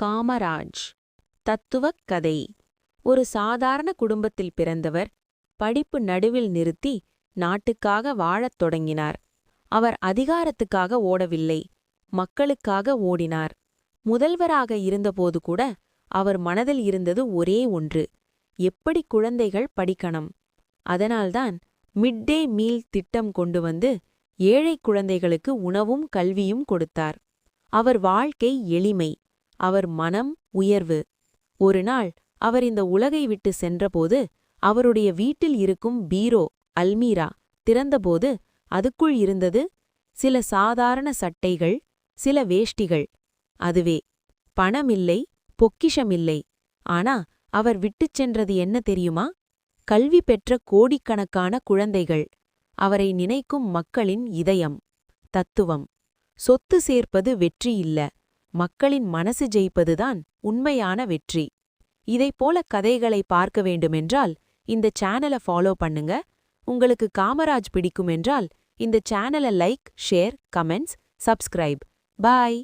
காமராஜ். தத்துவக் கதை. ஒரு சாதாரண குடும்பத்தில் பிறந்தவர் படிப்பு நடுவில் நிறுத்தி நாட்டுக்காக வாழத் தொடங்கினார். அவர் அதிகாரத்துக்காக ஓடவில்லை, மக்களுக்காக ஓடினார். முதல்வராக இருந்தபோது கூட அவர் மனதில் இருந்தது ஒரே ஒன்று: எப்படி குழந்தைகள் படிக்கணும். அதனால்தான் மிட் டே மீல் திட்டம் கொண்டு வந்து ஏழை குழந்தைகளுக்கு உணவும் கல்வியும் கொடுத்தார். அவர் வாழ்க்கை எளிமை, அவர் மனம் உயர்வு. ஒரு நாள் அவர் இந்த உலகை விட்டு சென்றபோது அவருடைய வீட்டில் இருக்கும் பீரோ, அல்மீரா திறந்தபோது அதுக்குள் இருந்தது சில சாதாரண சட்டைகள், சில வேஷ்டிகள். அதுவே பணமில்லை, பொக்கிஷமில்லை. ஆனா அவர் விட்டுச் சென்றது என்ன தெரியுமா? கல்வி பெற்ற கோடிக்கணக்கான குழந்தைகள், அவரை நினைக்கும் மக்களின் இதயம். தத்துவம். சொத்து சேர்ப்பது வெற்றி இல்ல, மக்களின் மனசு ஜெயிப்பதுதான் உண்மையான வெற்றி. இதைப்போல கதைகளை பார்க்க வேண்டுமென்றால் இந்த சேனலை ஃபாலோ பண்ணுங்க. உங்களுக்கு காமராஜ் பிடிக்குமென்றால் இந்த சேனலை லைக், ஷேர், கமெண்ட்ஸ், சப்ஸ்கிரைப். பாய்.